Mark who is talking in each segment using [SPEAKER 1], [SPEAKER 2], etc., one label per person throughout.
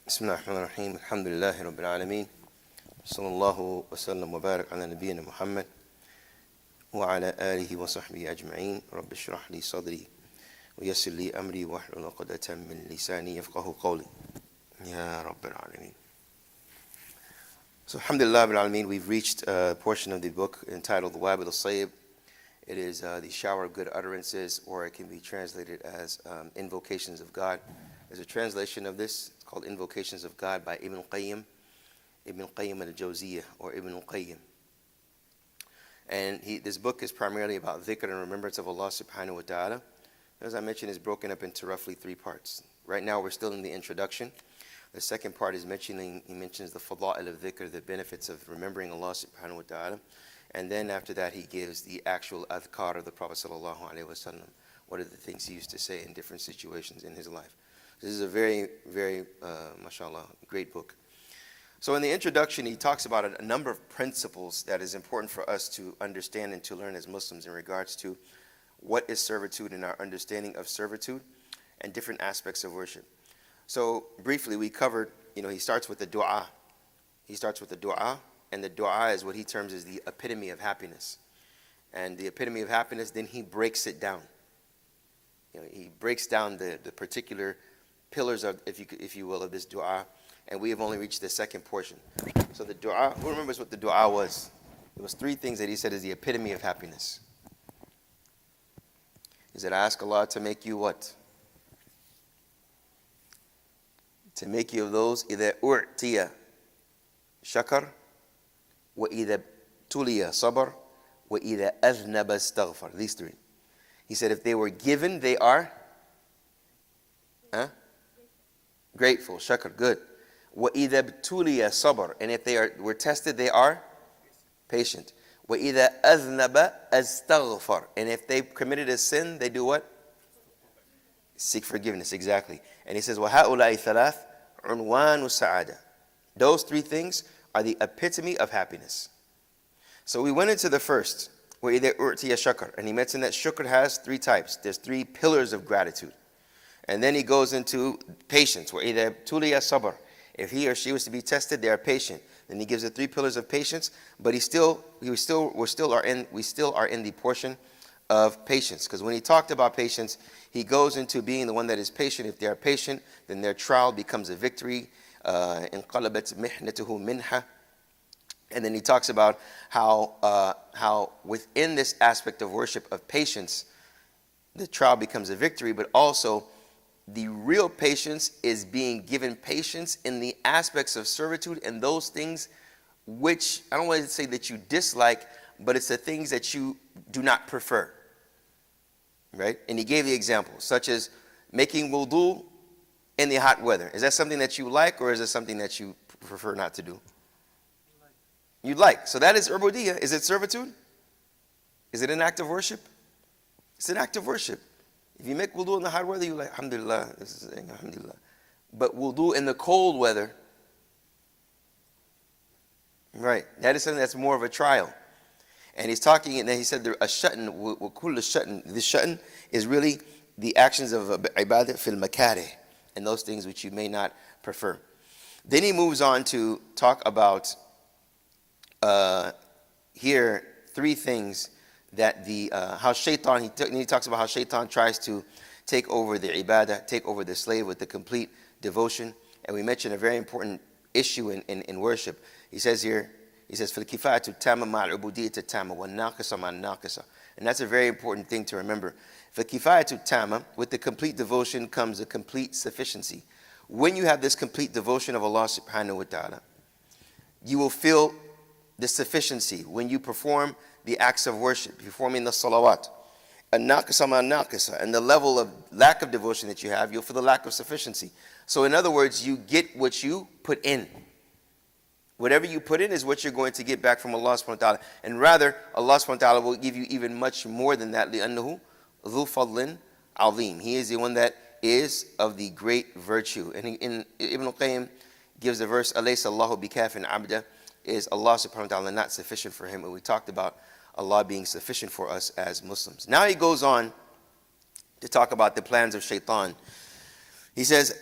[SPEAKER 1] بسم الله الرحمن الرحيم الحمد لله رب العالمين صلى الله وسلم وبارك على نبينا محمد وعلى آله وصحبه أجمعين رب اشرح لي صدري ويسر لي أمري واحلل عقدة من لساني يفقه قولي يا رب العالمين. So alhamdulillah rabbil alameen, we've reached a portion of the book entitled the Wabil al-Sayyib. It is the shower of good utterances, or it can be translated as invocations of God. There's a translation of this. It's called Invocations of God by Ibn Qayyim al-Jawziyah, or Ibn Qayyim. And this book is primarily about dhikr and remembrance of Allah subhanahu wa ta'ala. As I mentioned, it's broken up into roughly 3 parts. Right now we're still in the introduction. The second part is he mentions the fada'il of dhikr, the benefits of remembering Allah subhanahu wa ta'ala. And then after that he gives the actual adhkar of the Prophet sallallahu alaihi wasallam. What are the things he used to say in different situations in his life. This is a very, very, mashallah, great book. So in the introduction, he talks about a number of principles that is important for us to understand and to learn as Muslims in regards to what is servitude and our understanding of servitude and different aspects of worship. So briefly, we covered, he starts with the dua. He starts with the dua, and the dua is what he terms as the epitome of happiness. And the epitome of happiness, then he breaks it down. He breaks down the particular pillars of, if you will, of this dua, and we have only reached the second portion. So the dua, who remembers what the dua was? It was 3 things that he said is the epitome of happiness. He said, I ask Allah to make you what? To make you of those, إِذَا أُعْتِيَ شَكَرْ وَإِذَا ابْتُلِيَ صَبَرْ وَإِذَا أَذْنَبَ اسْتَغْفَرْ. These 3. He said, if they were given, they are grateful. Shakr, good. وَإِذَا ابْتُلِيَ صَبَرْ. And if they were tested, they are patient. وَإِذَا أَذْنَبَ اسْتَغْفَرْ. And if they committed a sin, they do what? Seek forgiveness, exactly. And he says, وَهَؤُلَاءِ ثَلَاث عُنْوَانُ السَّعَادَةِ. Those 3 things are the epitome of happiness. So we went into the first, وَإِذَا أُعْتِيَ شَكْرٍ. And he mentioned that shukr has 3 types. There's 3 pillars of gratitude. And then he goes into patience, وَإِذَا ابْتُلِيَ صَبْرٍ. If he or she was to be tested, they are patient. Then he gives the 3 pillars of patience, but we still are in the portion of patience. Because when he talked about patience, he goes into being the one that is patient. If they are patient, then their trial becomes a victory. انقلبت محنته منحة. And then he talks about how within this aspect of worship of patience, the trial becomes a victory, but also the real patience is being given patience in the aspects of servitude and those things which, I don't want to say that you dislike, but it's the things that you do not prefer. Right? And he gave the example, such as making wudu in the hot weather. Is that something that you like, or is it something that you prefer not to do? You'd like. So that is ubudiyya. Is it servitude? Is it an act of worship? It's an act of worship. If you make wudu in the hot weather, you're like, alhamdulillah, this is alhamdulillah. But wudu in the cold weather, right, that is something that's more of a trial. And he's talking, and then he said, a sha'n, this sha'n is really the actions of ibadah fil makarih, and those things which you may not prefer. Then he moves on to talk about here 3 things that how shaitan, he talks about how shaitan tries to take over the ibadah, take over the slave with the complete devotion. And we mentioned a very important issue in worship. He says here, فَالْكِفَاءَةُ التَّامَّةُ مَعَ الْعُبُودِيَّةِ التَّامَّةِ وَالنَّاقِصَةُ مَعَ النَّاقِصَةِ. And that's a very important thing to remember. فَالْكِفَاءَةُ التَّامَّةُ, with the complete devotion comes a complete sufficiency. When you have this complete devotion of Allah subhanahu wa ta'ala, you will feel the sufficiency when you perform the acts of worship, performing the salawat. النَّاقِصَةُ مَعَ النَّاقِصَةِ. And the level of lack of devotion that you have, you'll feel the lack of sufficiency. So in other words, you get what you put in. Whatever you put in is what you're going to get back from Allah subhanahu wa ta'ala. And rather, Allah subhanahu wa ta'ala will give you even much more than that. لِأَنَّهُ ذُو فَضْلٍ عَظِيمٍ. He is the one that is of the great virtue. And in Ibn Qayyim gives the verse, أَلَيْسَ اللَّهُ بِكَافٍ عَبْدًا. Is Allah subhanahu wa ta'ala not sufficient for him? And we talked about Allah being sufficient for us as Muslims. Now he goes on to talk about the plans of shaitan. he says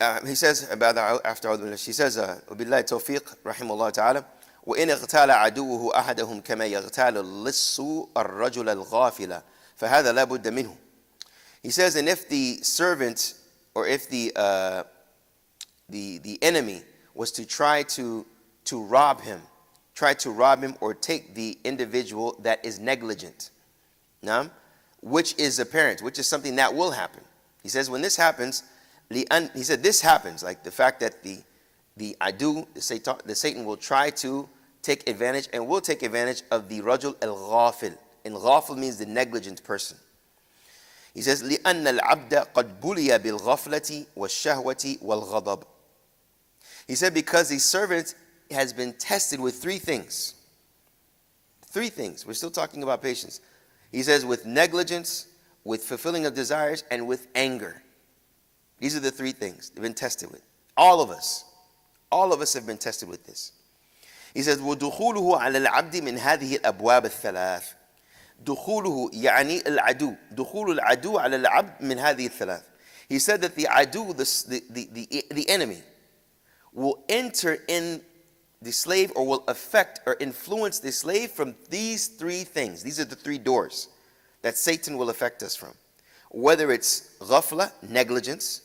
[SPEAKER 1] about after أعوذ بالله, he says وبالله التوفيق رحمه الله تعالى وإن اغتال عدوه أحدهم كما يغتال اللص الرجل الغافل فهذا لا بد منه. He says, and if the servant or if the enemy was to try to rob him or take the individual that is negligent, which is apparent, which is something that will happen. He says when this happens, he said this happens, like the fact that the Satan will try to take advantage and will take advantage of the rajul al-ghafil. And ghafil means the negligent person. He says, لِأَنَّ الْعَبْدَ قَدْ بُلِيَ بِالْغَفْلَةِ وَالشَّهْوَةِ وَالْغَضَبِ. He said because the servant has been tested with three things. Three things. We're still talking about patience. He says with negligence, with fulfilling of desires, and with anger. These are the three things they've been tested with. All of us have been tested with this. He says, وَدُخُولُهُ عَلَى الْعَبْدِ مِنْ هَذِهِ الْأَبْوَابِ الثَّلَاثِ. دخوله يعني العدو دخول العدو على العبد من هذه الثلاث. He said that the adu, the enemy, will enter in the slave or will affect or influence the slave from these three things. These are the three doors that Satan will affect us from. Whether it's ghafla, negligence,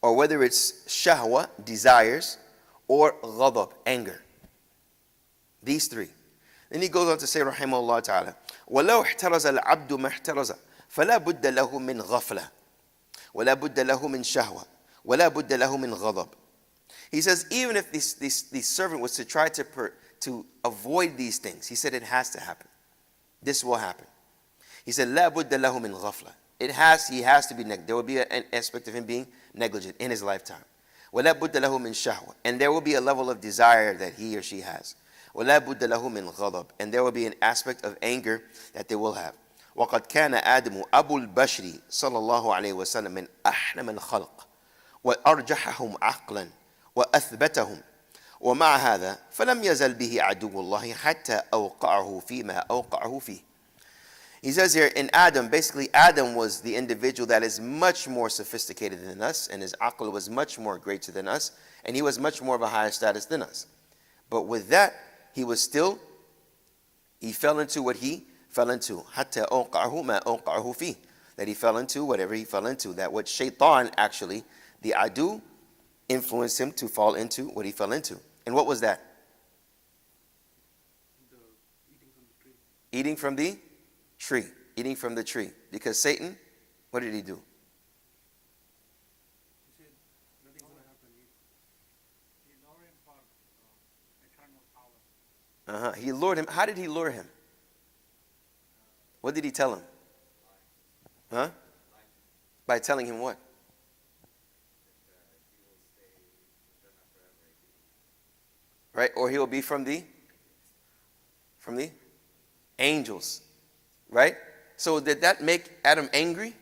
[SPEAKER 1] or whether it's shahwa, desires, or ghadab, anger. These three. Then he goes on to say, rahimahullah ta'ala, وَلَوْ احْتَرَزَ الْعَبْدُ مَا احْتَرَزَ فَلَا بُدَّ لَهُ مِنْ غَفْلَةٍ وَلَا بُدَّ لَهُ مِنْ شَهْوَةٍ وَلَا بُدَّ لَهُ مِنْ غَضَبٍ. He says, even if this servant was to try to avoid these things, he said it has to happen. This will happen. He said, لَا بُدَّ لَهُ مِنْ غَفْلَةٍ. He has to be negligent. There will be an aspect of him being negligent in his lifetime. وَلَا بُدَّ لَهُ مِنْ شَهْوَةٍ. And there will be a level of desire that he or she has. وَلَا بُدَّ لَهُ مِنْ غَضَبٍ. And there will be an aspect of anger that they will have. وَقَدْ كَانَ آدَمُ أَبُو الْبَشْرِ صلى الله عليه وسلم مِنْ أَحْلَمِ الْخَلْقِ وَأَرْجَحَهُمْ عَقْلًا وَأَثْبَتَهُمْ وَمَعَ هَذَا فَلَمْ يَزَلْ بِهِ عَدُوُّ اللَّهِ حَتَّى أَوْقَعَهُ فِيمَا أَوْقَعَهُ فِيهِ. He says here in Adam, basically Adam was the individual that is much more sophisticated than us, and his aql was much more greater than us, and he was much more of a higher status than us. But with that, he fell into what he fell into. حَتَّى أَوْقَعَهُ مَا أَوْقَعَهُ فِيهِ. That he fell into whatever he fell into. That what shaitan actually, the adu, influenced him to fall into what he fell into. And what was that? Eating from the tree. Eating from the tree. Because Satan, what did he do?
[SPEAKER 2] He said nothing's going to happen. He lured him for eternal power.
[SPEAKER 1] He lured him. How did he lure him? What did he tell him? By telling him what? Right? Or he will be from the angels. Right? So did that make Adam angry?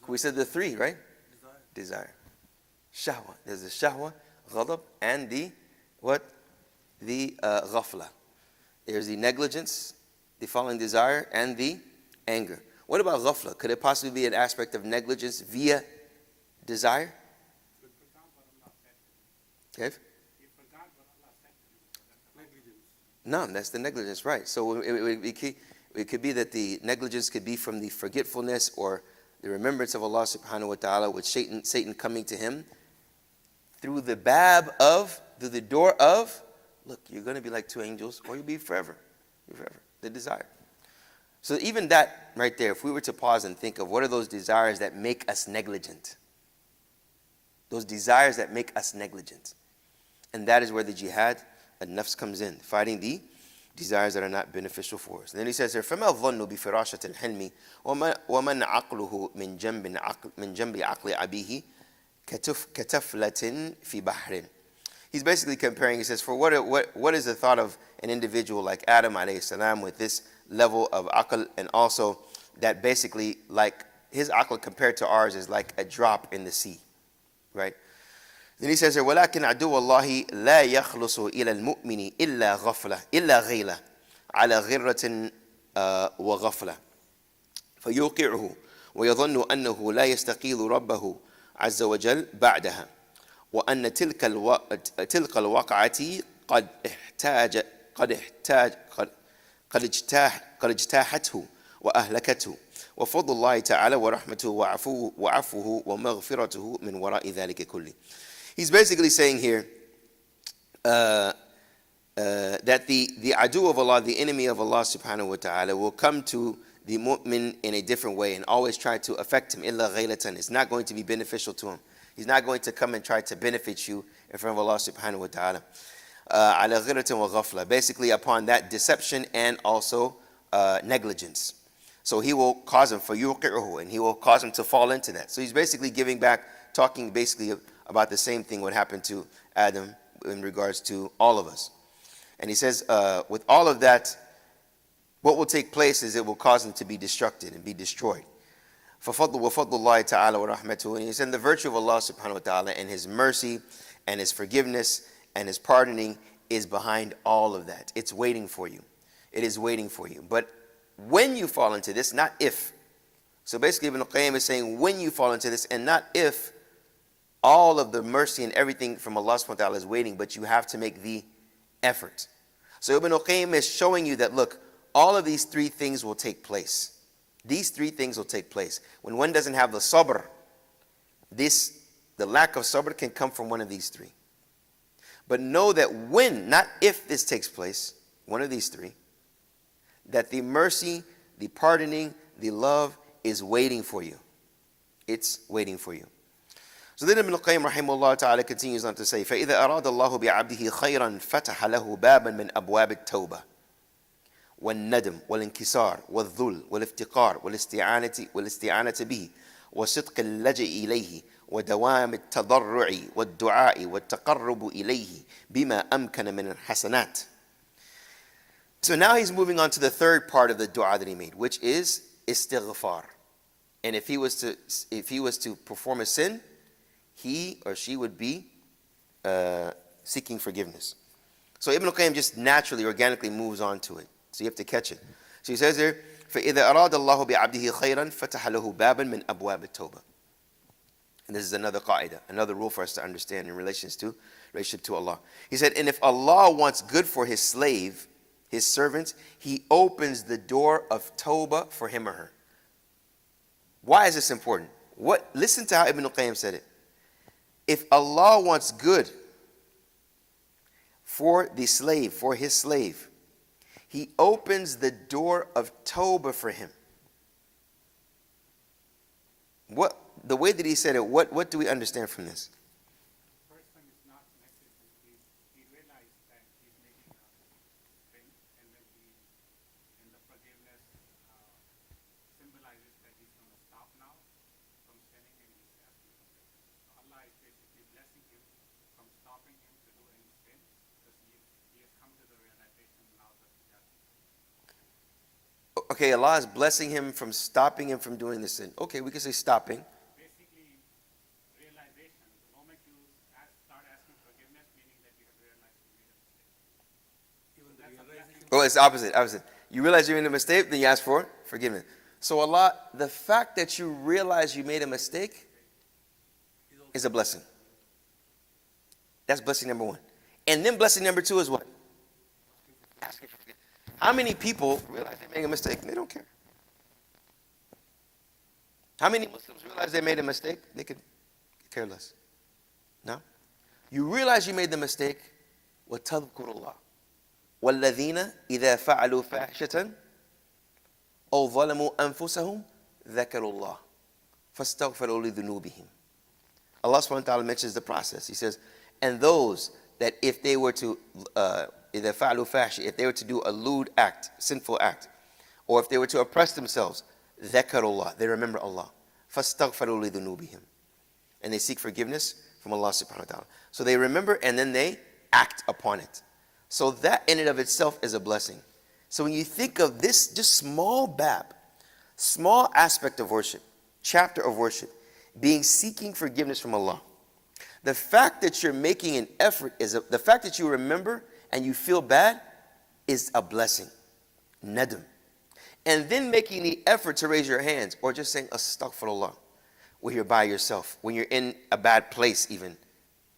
[SPEAKER 1] We said the three, right? Desire. Shahwa. There's the shahwa, ghadab, and the what? The ghafla. There's the negligence, the falling desire, and the anger. What about ghafla? Could it possibly be an aspect of negligence via desire? Okay. No, that's the negligence, right. So it could be that the negligence could be from the forgetfulness or the remembrance of Allah subhanahu wa ta'ala, with Satan coming to him through the door of, look, you're going to be like two angels, or you'll be forever. You're forever. The desire. So even that right there, if we were to pause and think of what are those desires that make us negligent? Those desires that make us negligent. And that is where the jihad al-nafs comes in, fighting the desires that are not beneficial for us. And then he says here, فَمَا الظَّنُّ بِفِرَاشَةِ الْحِلْمِ وَمَنْ عَقْلُهُ مِنْ جَنْبِ عَقْلِ أَبِيهِ كَتَفْلَةٍ فِي بَحْرٍ. He's basically comparing, he says, for what is the thought of an individual like Adam alayhi salam with this level of aql, and also that basically like his aql compared to ours is like a drop in the sea, right? Then he says here, وَلَكِنْ عَدُوَّ اللَّهِ لَا يَخْلُصُ إِلَى الْمُؤْمِنِ إِلَّا غَفْلَةً إِلَّا غِيلَةً عَلَى غِرَّةٍ وَغَفْلَةٍ فَيُوقِعُهُ وَيَظُنُّ أَنَّهُ لَا يَسْتَقِيلُ رَبَّهُ عز وجل بعدها وأن تلك الواقعة قد اجتاحته وأهلكته وفضل الله تعالى ورحمته وعفوه ومغفرته من وراء ذلك كله. He's basically saying here that the adu of Allah, the enemy of Allah subhanahu wa ta'ala, will come to the mu'min in a different way and always try to affect him. Illa ghaylatan. It's not going to be beneficial to him. He's not going to come and try to benefit you in front of Allah subhanahu wa ta'ala. Ala ghiratin wa ghafla. Basically upon that deception and also negligence. So he will cause him for yuqi'uhu, and he will cause him to fall into that. So he's basically giving back, talking basically about the same thing what happened to Adam in regards to all of us. And he says, with all of that, what will take place is it will cause him to be destructed and be destroyed. فَفَضْلُ اللَّهِ تَعَالَى وَرَحْمَتُهُ. And he said the virtue of Allah subhanahu wa ta'ala and his mercy and his forgiveness and his pardoning is behind all of that. It's waiting for you. It is waiting for you. But when you fall into this, not if. So basically Ibn Qayyim is saying when you fall into this and not if, all of the mercy and everything from Allah subhanahu wa ta'ala is waiting, but you have to make the effort. So Ibn Qayyim is showing you that, look, all of these three things will take place. These three things will take place. When one doesn't have the sabr, the lack of sabr can come from one of these three. But know that when, not if this takes place, one of these three, that the mercy, the pardoning, the love is waiting for you. It's waiting for you. So then Ibn Qayyim rahimahullah ta'ala continues on to say, فَإِذَا أَرَادَ اللَّهُ بِعَبْدِهِ خَيْرًا فَتَحَ لَهُ بَابًا مِنْ أَبْوَابِ التَّوْبَةِ والندم والانكسار والذل والافتقار والاستعانة به وصدق اللجئ إليه ودوام التضرع والدعاء والتقرب إليه بما أمكن من الحسنات. So now he's moving on to the third part of the dua that he made, which is istighfar. And if he was to perform a sin, he or she would be seeking forgiveness. So Ibn Qayyim just naturally, organically moves on to it. So you have to catch it. So he says here, فَإِذَا أَرَادَ اللَّهُ بِعَبْدِهِ خَيْرًا فَتَحَ لَهُ بَابًا مِنْ أَبْوَابِ التَّوْبَةِ. And this is another qaida, another rule for us to understand in relationship to Allah. He said, and if Allah wants good for his slave, his servant, he opens the door of tawbah for him or her. Why is this important? Listen to how Ibn Qayyim said it. If Allah wants good for the slave, for his slave, he opens the door of tawbah for him. The way that he said it, what do we understand from this?
[SPEAKER 2] The person is not connected. He realized that he's making a thing, and then the forgiveness symbolizes that he's going to stop now from sinning, and he's asking for forgiveness. So Allah is basically blessing him from stopping him to do any sin, because he has come to the realization now that he has.
[SPEAKER 1] Okay, Allah is blessing him from stopping him from doing the sin. Okay, we can say stopping.
[SPEAKER 2] Basically, realization. The moment you start asking forgiveness, meaning that you have realized you made a mistake.
[SPEAKER 3] Even the realization.
[SPEAKER 1] Oh, it's opposite. You realize you made a mistake, then you ask for forgiveness. So Allah, the fact that you realize you made a mistake is a blessing. That's blessing number one. And then blessing number two is what? Asking for forgiveness. How many people realize they made a mistake and they don't care? How many Muslims realize they made a mistake? They could care less. No? You realize you made the mistake. وَتَذْكُرُ اللَّهِ وَالَّذِينَ إِذَا فَعَلُوا فَاحِشَةً أَوْ ظَلَمُوا أَنفُسَهُمْ ذَكَرُوا اللَّهِ فَاسْتَغْفَرُوا لِذُنُوبِهِمْ. Allah subhanahu wa ta'ala mentions the process. He says, and those that if they were to إِذَا فَعَلُوا فَاحِشَةً, if they were to do a lewd act, sinful act, or if they were to oppress themselves, ذَكَرُوا اللَّهِ, they remember Allah. فَاسْتَغْفَرُوا لِذُنُوبِهِمْ. And they seek forgiveness from Allah subhanahu wa ta'ala. So they remember and then they act upon it. So that in and of itself is a blessing. So when you think of this just small aspect of worship, chapter of worship, being seeking forgiveness from Allah, the fact that you're making an effort, the fact that you remember and you feel bad is a blessing. Nadam. And then making the effort to raise your hands or just saying astaghfirullah. when you're by yourself, when you're in a bad place even,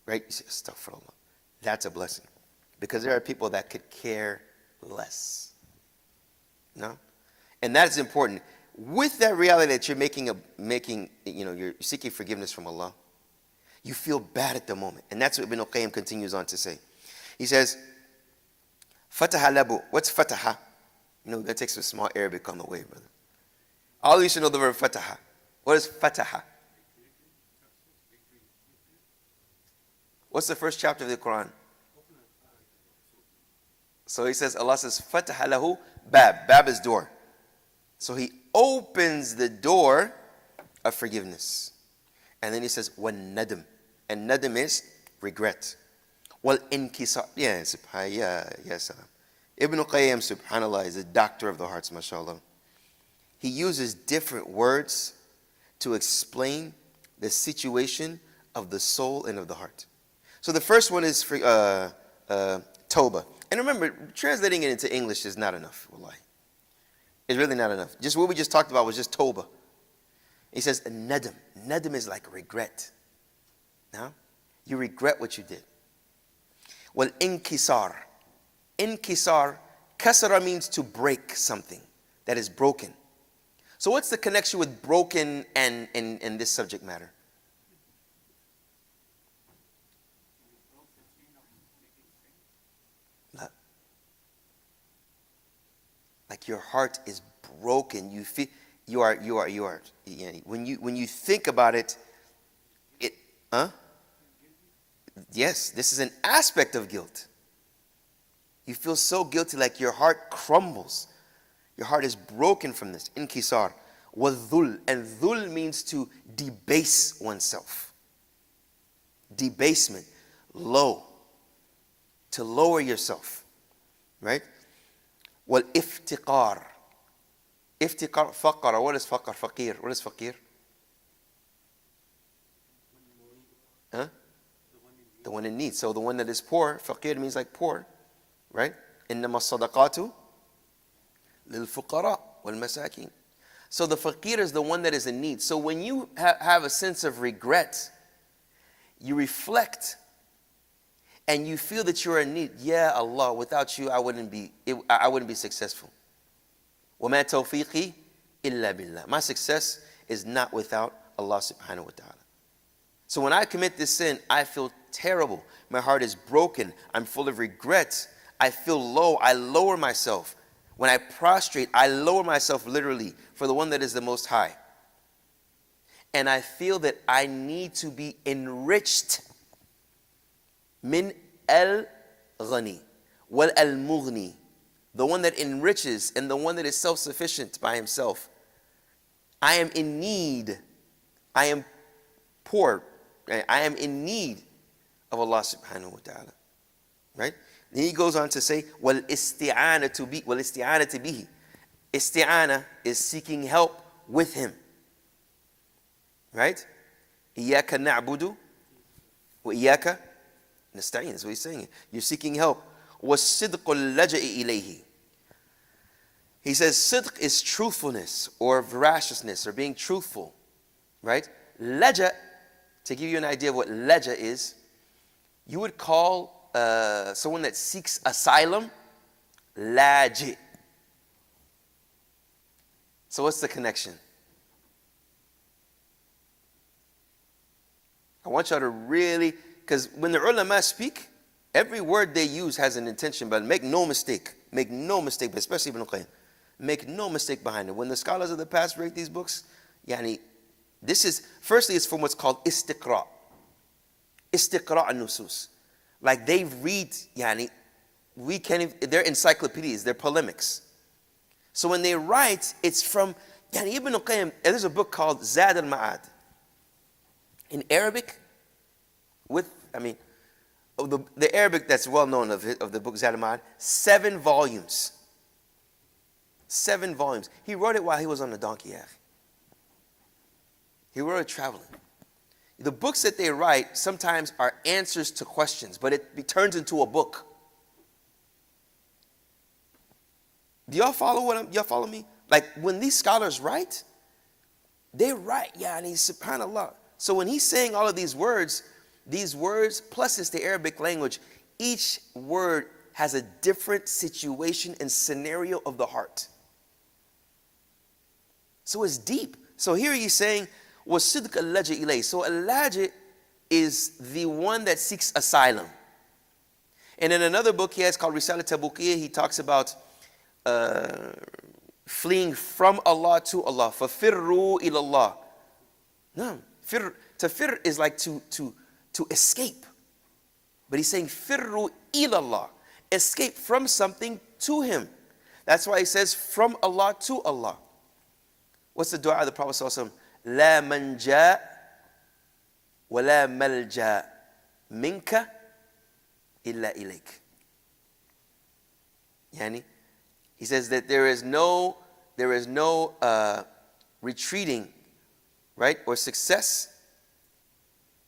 [SPEAKER 1] right? You say, astaghfirullah. That's a blessing. Because there are people that could care less. No? And that's important. With that reality that you're you're seeking forgiveness from Allah, you feel bad at the moment. And that's what Ibn al-Qayyim continues on to say. He says, Fataha labu. What's fataha? That takes a small Arabic on the way, brother. All you should know the word fataha. What is fataha? What's the first chapter of the Quran? So he says, Allah says, fataha lahu bab. Bab is door. So he opens the door of forgiveness. And then he says, wan nadam. And nadam is regret. Wal inkisar. Yes. Ibn al-Qayyim, subhanAllah, is a doctor of the hearts, mashallah. He uses different words to explain the situation of the soul and of the heart. So the first one is for tawbah. And remember, translating it into English is not enough, wallahi. It's really not enough. Just what we just talked about was just tawbah. He says, nadam. Nadam is like regret. Now, you regret what you did. Well, inkisar. Inkisar, kasara means to break something that is broken. So what's the connection with broken and this subject matter? Like your heart is broken. You feel you are. When you think about it, yes, this is an aspect of guilt. You feel so guilty, like your heart crumbles. Your heart is broken from this. Inkisar. Wadhul. And dhul means to debase oneself. Debasement. Low. To lower yourself. Right? Wal iftiqar. Iftiqar, faqara. What is faqar? Faqir. What is faqir? Huh? The one in need. So the one that is poor, faqir means like poor. Right? إنما الصدقات للفقراء والمساكين. So the faqir is the one that is in need. So when you have a sense of regret, you reflect and you feel that you're in need. Yeah, Allah, without you, I wouldn't be successful. وَمَا تَوْفِيقِي إِلَّا بِاللَّهِ. My success is not without Allah subhanahu wa ta'ala. So when I commit this sin, I feel terrible. My heart is broken. I'm full of regrets. I feel low. I lower myself. When I prostrate, I lower myself literally for the one that is the Most High. And I feel that I need to be enriched. Min al-ghani wal al-mughni. The one that enriches and the one that is self-sufficient by himself. I am in need. I am poor. I am in need of Allah subhanahu wa ta'ala. Right? Then he goes on to say, wal isti'anatu bihi. Isti'ana is seeking help with him. Right? Iyaka na'budu wa iyaka nasta'in. That's what he's saying. You're seeking help. وَالصِّدْقُ اللَّجَئِ إِلَيْهِ. He says sidq is truthfulness or veraciousness or being truthful. Right? Laja, to give you an idea of what laja is, you would call someone that seeks asylum laji. So what's the connection? I want y'all to really, because when the ulama speak, every word they use has an intention, but make no mistake, but especially Ibn al-Qayyim, make no mistake behind it. When the scholars of the past break these books, this is, firstly, it's from what's called istiqra' an-nusus. Like they read, we can't even, they're encyclopedias, they're polemics. So when they write, it's from, Ibn al-Qayyim, there's a book called Zad al-Ma'ad. In Arabic, the Arabic that's well known of the book Zad al-Ma'ad, 7 volumes. 7 volumes. He wrote it while he was on the donkey. He wrote it traveling. The books that they write sometimes are answers to questions, but it turns into a book. Do y'all follow y'all follow me? Like when these scholars write, They're right, yani, subhanAllah. So when he's saying all of these words, plus it's the Arabic language, each word has a different situation and scenario of the heart. So it's deep. So here he's saying, وَالصِّدْقَ اللَّجِئِ إِلَيْهِ. So al-laji is the one that seeks asylum. And in another book he has called Risala Tabukiyya, he talks about fleeing from Allah to Allah. فَفِرُّوا إِلَى اللَّهِ. No, to fir is like to escape. But he's saying فِرُّوا إِلَى اللَّهِ. Escape from something to him. That's why he says from Allah to Allah. What's the dua of the Prophet ﷺ? لا منجا ولا ملجا منك إلا إليك. Yani, he says that there is no retreating, right, or success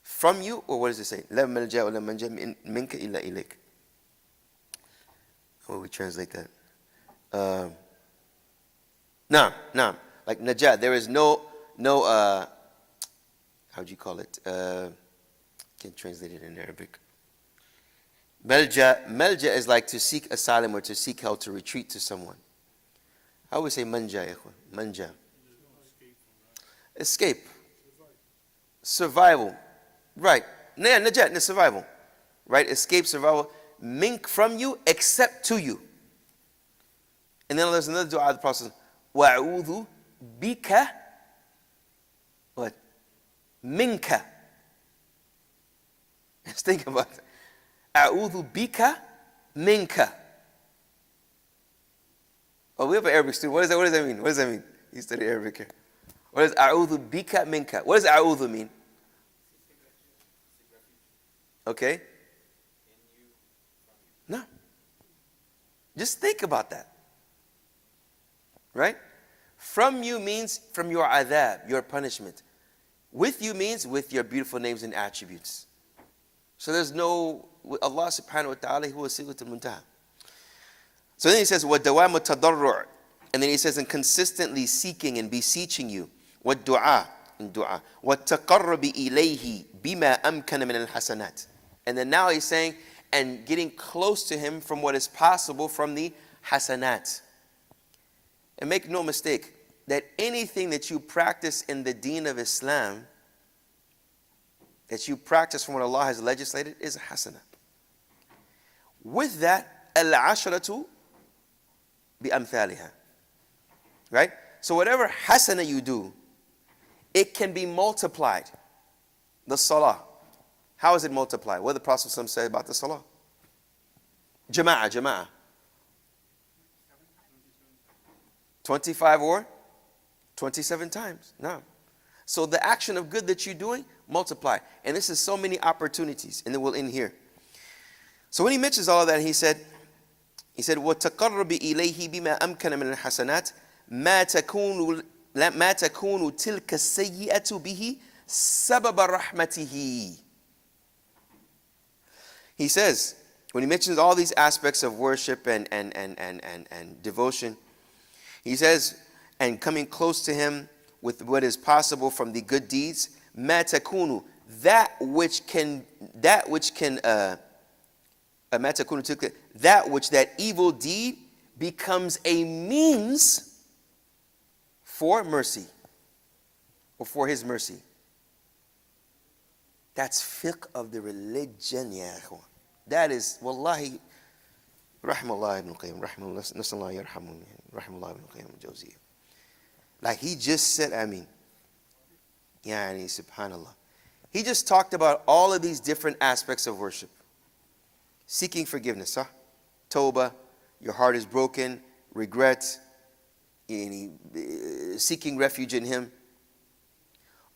[SPEAKER 1] from you, or what does it say? لا ملجا ولا منجا منك إلا إليك. How would we translate that? Naam. Like najat, there is no how do you call it? Can't translate it in Arabic. Malja is like to seek asylum or to seek help, to retreat to someone. How would we say manja, ikhwan? Manja. Escape. Survival. Right. Najat, survival. Right? Escape, survival. Mink from you, except to you. And then there's another dua of the Prophet. Wa'udhu bika. What? Minka. Let's think about it. A'udhu bika minka. Oh, we have an Arabic student. What does that mean? What does that mean? You study Arabic here. What does a'udhu bika minka? What does a'udhu mean? Okay. No. Just think about that. Right? From you means from your adhab, your punishment. With you means with your beautiful names and attributes. So there's no, Allah subhanahu wa ta'ala, huwa silatul muntaha. So then he says, وَالدَّوَامُ التَّضَرُّعُ. And then he says, and consistently seeking and beseeching you. وَالدُّعَى, and dua. وَالتَّقَرَّبِ إِلَيْهِ بِمَا أَمْكَنَ مِنَ الْحَسَنَاتِ. And then now he's saying, and getting close to him from what is possible from the hasanat. And make no mistake, that anything that you practice in the deen of Islam, that you practice from what Allah has legislated, is a hasanah. With that, al-asharatu bi-amthaliha. Right? So whatever hasanah you do, it can be multiplied. The salah. How is it multiplied? What did the Prophet say about the salah? Jama'ah. 25 or 27 times. No. So the action of good that you're doing, multiply. And this is so many opportunities. And then we'll end here. So when he mentions all of that, he said, وَتَقَرَّبِ إِلَيْهِ بِمَا أَمْكَنَ مِنَ الْحَسَنَاتِ مَا تَكُونُ تِلْكَ السَّيِّئَةُ بِهِ سَبَبَ رَحْمَتِهِ. He says, when he mentions all these aspects of worship and devotion, he says, and coming close to him with what is possible from the good deeds, مَا تَكُونُ, that evil deed becomes a means for mercy, or for his mercy. That's fiqh of the religion, ya ikhwan. That is, wallahi, rahimahullah ibn Qayyim, rahimahullah, nasallahu yarhamun, rahimahullah ibn Qayyim al-Jawziyah. Like he just said, yani, subhanallah. He just talked about all of these different aspects of worship. Seeking forgiveness, Tawbah, your heart is broken, regret, seeking refuge in him.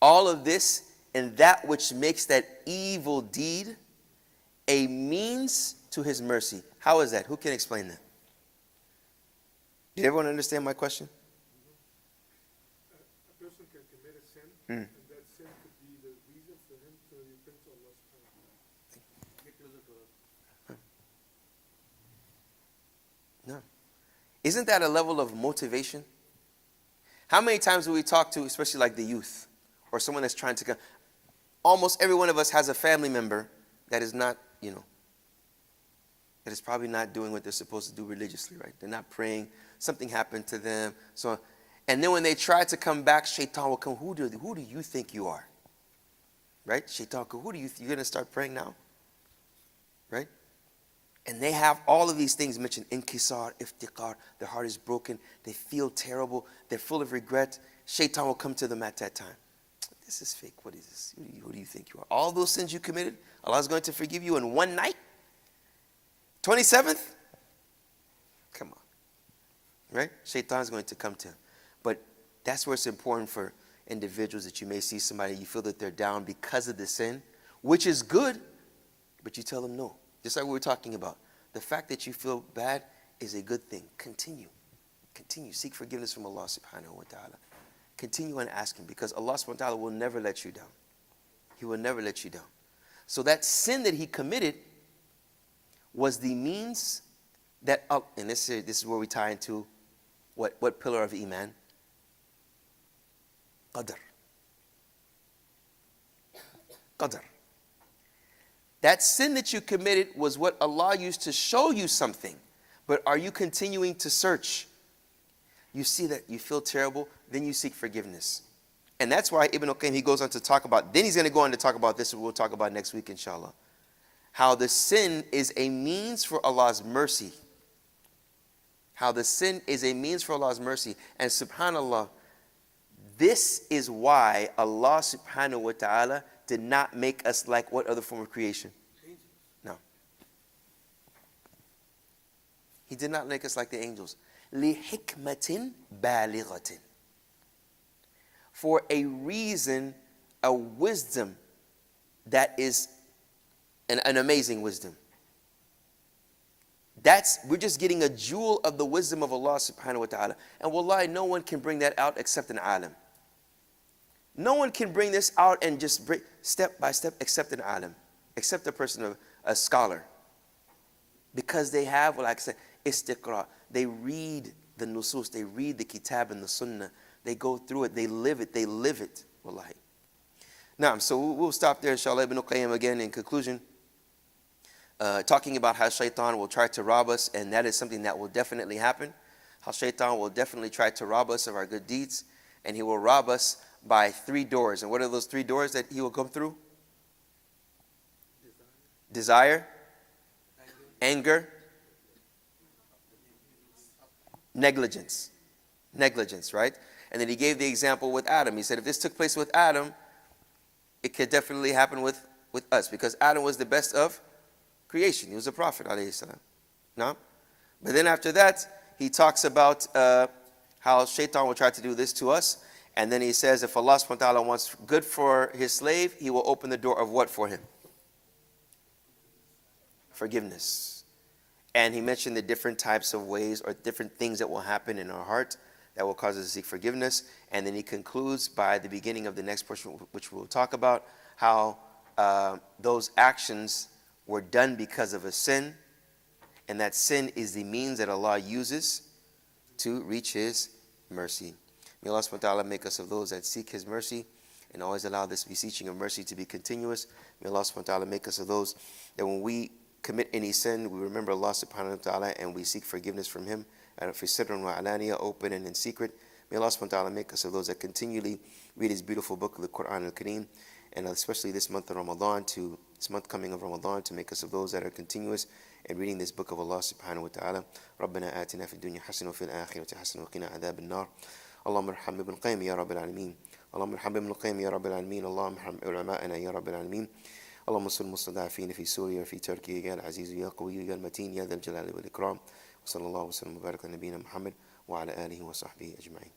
[SPEAKER 1] All of this, and that which makes that evil deed a means to his mercy. How is that? Who can explain that? Did everyone understand my question?
[SPEAKER 3] A person can commit a sin, and that sin could be the reason for him to repent to Allah subhanahu wa ta'ala. Get closer to Allah.
[SPEAKER 1] No. Isn't that a level of motivation? How many times do we talk to, especially like the youth, or someone that's trying to come? Almost every one of us has a family member that is not, that is probably not doing what they're supposed to do religiously, right? They're not praying. Something happened to them. So, and then when they try to come back, shaitan will come. Who do you think you are? Right? Shaitan, who do you you're going to start praying now? Right? And they have all of these things mentioned. Inkisar, iftiqar. Their heart is broken. They feel terrible. They're full of regret. Shaitan will come to them at that time. This is fake. What is this? Who do you think you are? All those sins you committed, Allah is going to forgive you in one night? 27th? Come on. Right? Shaitan is going to come to him. But that's where it's important for individuals that you may see somebody, you feel that they're down because of the sin, which is good, but you tell them no. Just like we were talking about. The fact that you feel bad is a good thing. Continue. Continue. Seek forgiveness from Allah subhanahu wa ta'ala. Continue on asking, because Allah subhanahu wa ta'ala will never let you down. He will never let you down. So that sin that he committed was the means that, and this is where we tie into what pillar of Iman? Qadr. Qadr. That sin that you committed was what Allah used to show you something. But are you continuing to search? You see that you feel terrible, then you seek forgiveness. And that's why Ibn al-Qayyim, he goes on to talk about, then he's going to go on to talk about this, we'll talk about next week, inshallah. How the sin is a means for Allah's mercy. How the sin is a means for Allah's mercy. And subhanAllah, this is why Allah subhanahu wa ta'ala did not make us like what other form of creation? No. He did not make us like the angels. لِحِكْمَةٍ بَالِغَةٍ. For a reason, a wisdom that is an amazing wisdom. We're just getting a jewel of the wisdom of Allah subhanahu wa ta'ala. And wallahi, no one can bring that out except an alim. No one can bring this out and just bring step by step except an alim, except a person, a scholar. Because they have, like I said, istiqra. They read the nusus, they read the kitab and the sunnah. They go through it, they live it, wallahi. Now, so we'll stop there, inshallah. Ibn al-Qayyim again in conclusion. Talking about how shaitan will try to rob us, and that is something that will definitely happen. How shaitan will definitely try to rob us of our good deeds, and he will rob us by 3 doors. And what are those 3 doors that he will come through? Desire, anger, negligence. Negligence, right? And then he gave the example with Adam. He said if this took place with Adam, it could definitely happen with us, because Adam was the best of creation. He was a prophet, alayhi salam. No? But then after that, he talks about how shaitan will try to do this to us. And then he says if Allah subhanahu wa ta'ala wants good for his slave, he will open the door of what for him? Forgiveness. And he mentioned the different types of ways or different things that will happen in our heart that will cause us to seek forgiveness. And then he concludes by the beginning of the next portion, which we'll talk about, how those actions were done because of a sin, and that sin is the means that Allah uses to reach his mercy. May Allah subhanahu wa ta'ala make us of those that seek his mercy and always allow this beseeching of mercy to be continuous. May Allah subhanahu wa ta'ala make us of those that when we commit any sin, we remember Allah subhanahu wa ta'ala and we seek forgiveness from him. And fi sirrun wa alaniya, open and in secret. May Allah subhanahu wa ta'ala make us of those that continually read his beautiful book of the Quran al-Kareem, and especially this month of Ramadan, this month coming of Ramadan, to make us of those that are continuous in reading this book of Allah subhanahu wa ta'ala. ربنا آتنا في الدنيا حسنة وفي الآخرة حسنة وقنا عذاب النار. اللهم ارحم ابن القيم يا رب العالمين. اللهم ارحم ابن القيم يا رب العالمين. اللهم ارحم علماءنا يا رب العالمين. اللهم انصر المستضعفين في سوريا وفي تركيا يا العزيز يا قوي يا المتين يا ذا الجلال والإكرام. وصلى الله وسلم وبارك على نبينا محمد وعلى آله وصحبه أجمعين.